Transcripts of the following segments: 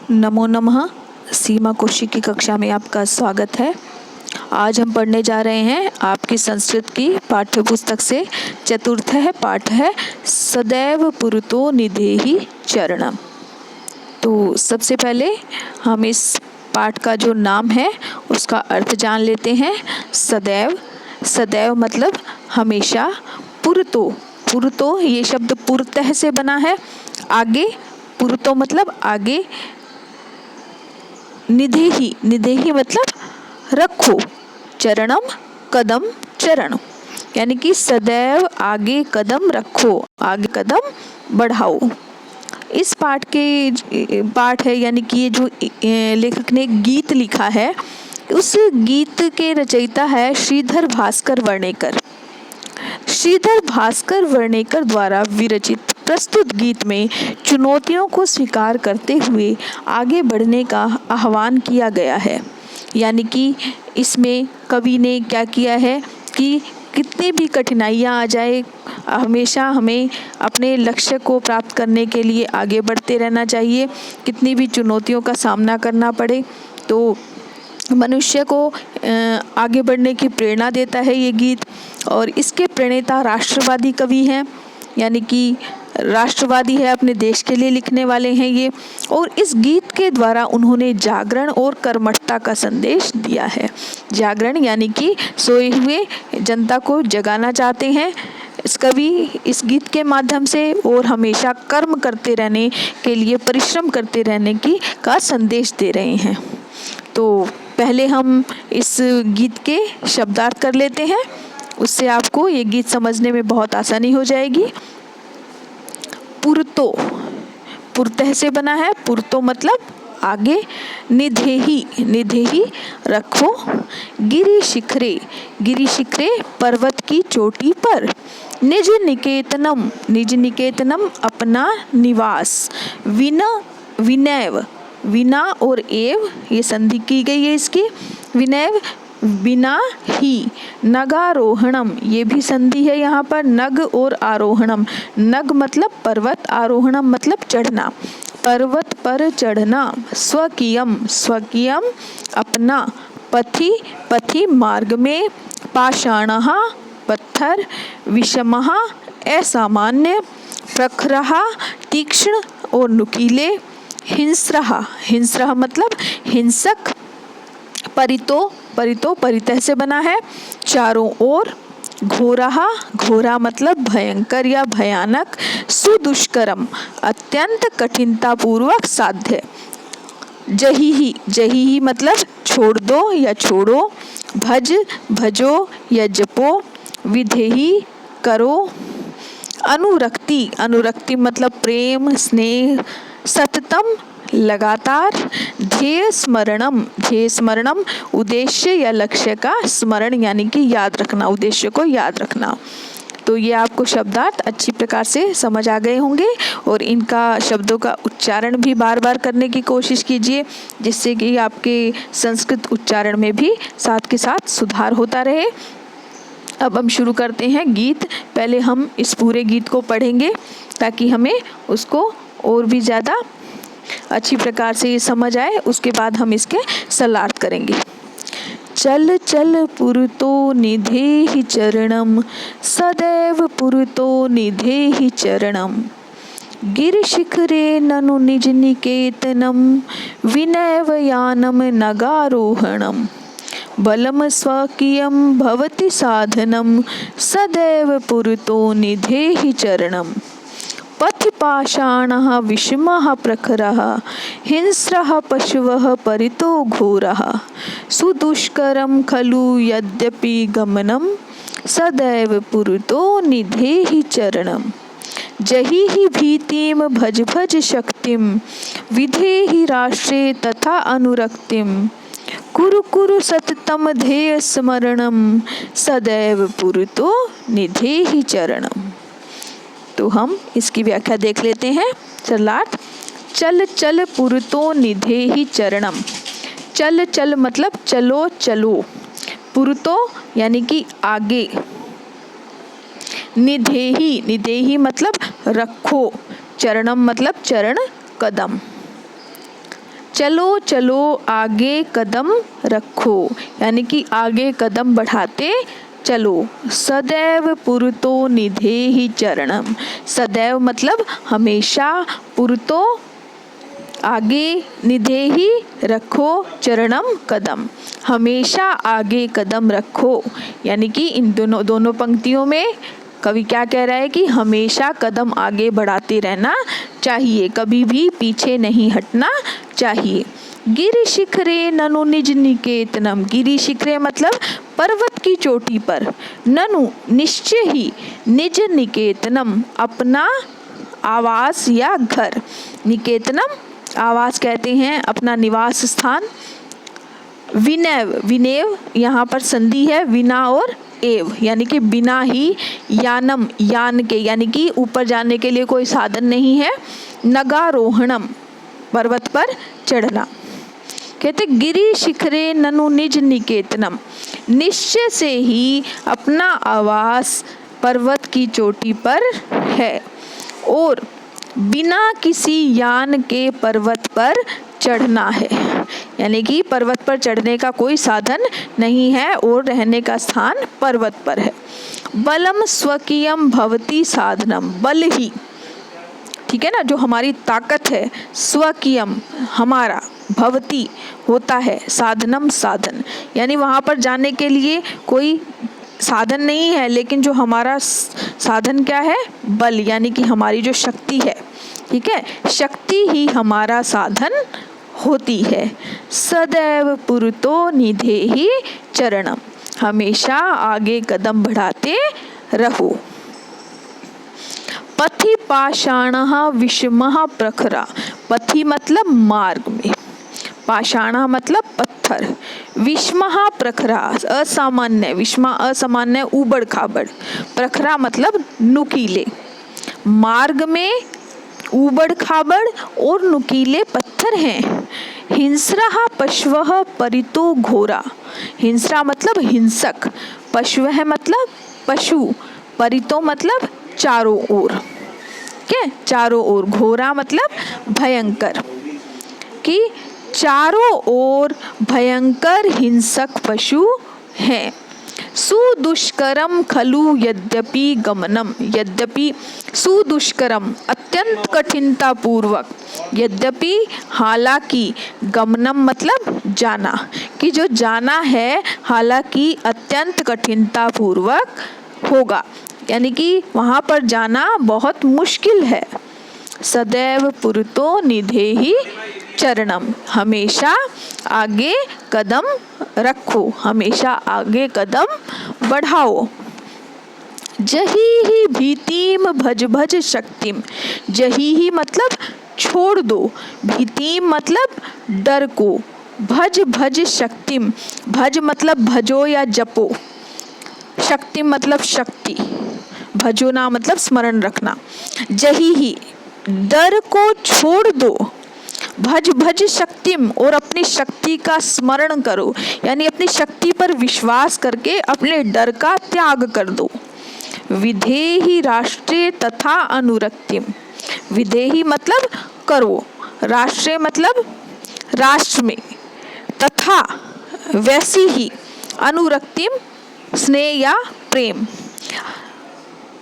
नमो नमः। सीमा कौशिक की कक्षा में आपका स्वागत है। आज हम पढ़ने जा रहे हैं आपकी संस्कृत की पाठ्य पुस्तक से चतुर्थ पाठ है सदैव पुरतो निधेहि चरणम। तो सबसे पहले हम इस पाठ का जो नाम है उसका अर्थ जान लेते हैं। सदैव, सदैव मतलब हमेशा। पुरतो, पुरतो ये शब्द पुरतः से बना है, आगे। पुरतो मतलब आगे। निधेहि, निधेहि मतलब रखो। चरणम कदम, चरण यानी कि सदैव आगे कदम रखो, आगे कदम बढ़ाओ। इस पाठ है यानी कि ये जो लेखक ने गीत लिखा है, उस गीत के रचयिता है श्रीधर भास्कर वर्णेकर। श्रीधर भास्कर वर्णेकर द्वारा विरचित प्रस्तुत गीत में चुनौतियों को स्वीकार करते हुए आगे बढ़ने का आह्वान किया गया है। यानी कि इसमें कवि ने क्या किया है कि कितनी भी कठिनाइयाँ आ जाए, हमेशा हमें अपने लक्ष्य को प्राप्त करने के लिए आगे बढ़ते रहना चाहिए। कितनी भी चुनौतियों का सामना करना पड़े तो मनुष्य को आगे बढ़ने की प्रेरणा देता है ये गीत। और इसके प्रणेता राष्ट्रवादी कवि हैं, यानी कि राष्ट्रवादी है, अपने देश के लिए लिखने वाले हैं ये। और इस गीत के द्वारा उन्होंने जागरण और कर्मठता का संदेश दिया है। जागरण यानी कि सोए हुए जनता को जगाना चाहते हैं इस कवि इस गीत के माध्यम से, और हमेशा कर्म करते रहने के लिए, परिश्रम करते रहने का संदेश दे रहे हैं। तो पहले हम इस गीत के शब्दार्थ कर लेते हैं, उससे आपको ये गीत समझने में बहुत आसानी हो जाएगी। पुरतो, पुरतः से बना है, पुरतो मतलब आगे। निधेहि, निधेहि रखो। गिरि शिखरे, गिरि शिखरे पर्वत की चोटी पर। निज निकेतनम, निज निकेतनम अपना निवास। विनैव, विना और एव ये संधि की गई है इसकी। विनैव बिना ही। नगारोहणम ये भी संधि है यहाँ पर, नग और आरोहणम। नग मतलब पर्वत, आरोहणम मतलब चढ़ना, पर्वत पर चढ़ना। स्वकीयम, स्वकीयम अपना। पथि, पथि मार्ग में। पाषाणः पत्थर। विषमः असामान्य। प्रखरः तीक्ष्ण और नुकीले। हिंस्रः, हिंस्रः मतलब हिंसक। परितो, परितो परितः से बना है, चारों ओर। घोरः, घोरा मतलब भयंकर या भयानक। सुदुष्करम अत्यंत कठिनता पूर्वक साध्य। जहिहि, जहिहि मतलब छोड़ दो या छोड़ो। भज, भजो या जपो। विधेहि करो। अनुरक्ति, अनुरक्ति मतलब प्रेम, स्नेह। सततम लगातार। ध्येय स्मरणम, ध्येय स्मरणम उद्देश्य या लक्ष्य का स्मरण यानी कि याद रखना, उद्देश्य को याद रखना। तो ये आपको शब्दार्थ अच्छी प्रकार से समझ आ गए होंगे, और इनका शब्दों का उच्चारण भी बार बार करने की कोशिश कीजिए, जिससे कि आपके संस्कृत उच्चारण में भी साथ के साथ सुधार होता रहे। अब हम शुरू करते हैं गीत। पहले हम इस पूरे गीत को पढ़ेंगे ताकि हमें उसको और भी ज़्यादा अच्छी प्रकार से ये समझ आए। उसके बाद हम इसके सलार्थ करेंगे। चल चल पुरतो निधेहि चरणम, सदैव पुरतो निधेहि चरणम। गिरिशिखरे ननु निज निकेतनम, विनैव यानम नगारोहणम। बलम स्वकीयम भवति साधनम, सदैव पुरतो निधेहि चरणम। पथिपाषाणः विषमः प्रखरः, हिंस्रः पशवः परितो घोरः। सुदुष्करं खलु यद्यपि गमनं, सदैव पुरतो निधेहि चरणम। जहिहि भीतिं भज भज शक्तिं, विधेहि राष्ट्रे तथा अनुरक्तिं। कुरु कुरु सततम ध्येय स्मरणम, सदैव पुरतो निधेहि चरणम। तो हम इसकी व्याख्या देख लेते हैं। सलार्थ। चल चल पुरतो निधेहि चरणम। चल चल मतलब चलो चलो। पुरतो यानी कि आगे। निधेहि, निधेहि मतलब रखो। चरणम मतलब चरण, कदम। चलो चलो आगे कदम रखो, यानी कि आगे कदम बढ़ाते चलो। सदैव पुरतो निधेहि चरणम, सदैव मतलब हमेशा, पुरतो आगे, निधेहि रखो, चरणम कदम हमेशा आगे कदम रखो, यानी कि इन दोनों पंक्तियों में कवि क्या कह रहा है कि हमेशा कदम आगे बढ़ाते रहना चाहिए, कभी भी पीछे नहीं हटना चाहिए। गिरि शिखरे ननु निज निकेतनम, गिरि शिखरे मतलब पर्वत की चोटी पर, ननु निश्चय ही, निज निकेतनम अपना आवास या घर, निकेतनम आवास कहते हैं, अपना निवास स्थान। विनैव, विनेव यहाँ पर संधि है विना और एव, यानी कि बिना ही, यानम यान के, यानी कि ऊपर जाने के लिए कोई साधन नहीं है। नगारोहणम पर्वत पर चढ़ना। कहते गिरि शिखरे ननु निज निकेतनम, निश्चय से ही अपना आवास पर्वत की चोटी पर है और बिना किसी यान के पर्वत पर चढ़ना है, यानी कि पर्वत पर चढ़ने का कोई साधन नहीं है और रहने का स्थान पर्वत पर है। बलम स्वकीयम भवति साधनम, बल ही, ठीक है ना, जो हमारी ताकत है, स्वकीयम हमारा, भवति होता है, साधनम साधन, यानी वहाँ पर जाने के लिए कोई साधन नहीं है, लेकिन जो हमारा साधन क्या है, बल, यानी कि हमारी जो शक्ति है, ठीक है, शक्ति ही हमारा साधन होती है। सदैव पुरतो निधेहि चरणम, हमेशा आगे कदम बढ़ाते रहो। पथि पाषाणः विषमः प्रखरा, पथि मतलब मार्ग में, पाषाणः मतलब पत्थर, विषमः प्रखरा असामान्य, विषमा असामान्य ऊबड़ खाबड़, प्रखरा मतलब नुकीले, मार्ग में ऊबड़ खाबड़ और नुकीले पत्थर हैं। हिंस्रः पशवः परितो घोरा, हिंस्रा मतलब हिंसक, पशवः मतलब पशु, परितो मतलब चारों ओर, क्या चारों ओर, घोरा मतलब भयंकर, कि चारों ओर भयंकर हिंसक पशु हैं। सुदुष्करम खलु यद्यपि गमनम, यद्यपि सुदुष्करम अत्यंत कठिनता पूर्वक, यद्यपि हालांकि, गमनम मतलब जाना, कि जो जाना है हालांकि अत्यंत कठिनता पूर्वक होगा, यानी कि वहाँ पर जाना बहुत मुश्किल है। सदैव पुरतो निधेहि चरणम, हमेशा आगे कदम रखो, हमेशा आगे कदम बढ़ाओ। जही ही भीतिम भज भज शक्तिम, जही ही मतलब छोड़ दो, भीतिम मतलब डर को, भज भज शक्तिम, भज मतलब भजो या जपो, शक्तिम मतलब शक्ति, भजो ना मतलब स्मरण रखना। जही ही डर को छोड़ दो, भज भज शक्तिम और अपनी शक्ति का स्मरण करो, यानी अपनी शक्ति पर विश्वास करके अपने डर का त्याग कर दो। विधेहि राष्ट्रे तथा अनुरक्तिम, विधेहि मतलब करो, राष्ट्रे मतलब राष्ट्र में, तथा वैसी ही, अनुरक्तिम स्नेह या प्रेम,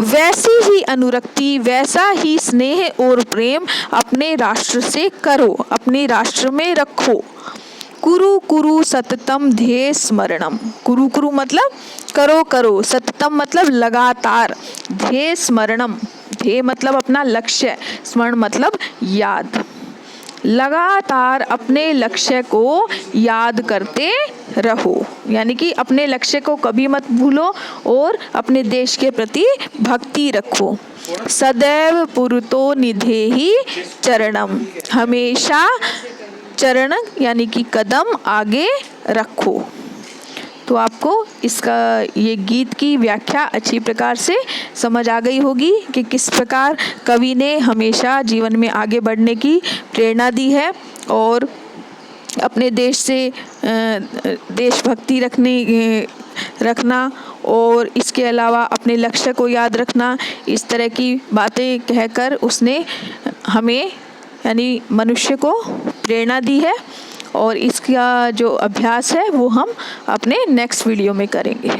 वैसी ही अनुरक्ति, वैसा ही स्नेह और प्रेम अपने राष्ट्र से करो, अपने राष्ट्र में रखो। कुरु कुरु सततम ध्येय स्मरणम, कुरु कुरु मतलब करो करो, सततम मतलब लगातार, ध्येय स्मरणम, ध्येय मतलब अपना लक्ष्य, स्मरण मतलब याद, लगातार अपने लक्ष्य को याद करते रहो, यानी कि अपने लक्ष्य को कभी मत भूलो और अपने देश के प्रति भक्ति रखो। सदैव पुरतो निधेहि चरणम, हमेशा चरण यानी कि कदम आगे रखो। तो आपको इसका ये गीत की व्याख्या अच्छी प्रकार से समझ आ गई होगी कि किस प्रकार कवि ने हमेशा जीवन में आगे बढ़ने की प्रेरणा दी है और अपने देश से देशभक्ति रखना और इसके अलावा अपने लक्ष्य को याद रखना, इस तरह की बातें कहकर उसने हमें यानी मनुष्य को प्रेरणा दी है और इसका जो अभ्यास है वो हम अपने नेक्स्ट वीडियो में करेंगे।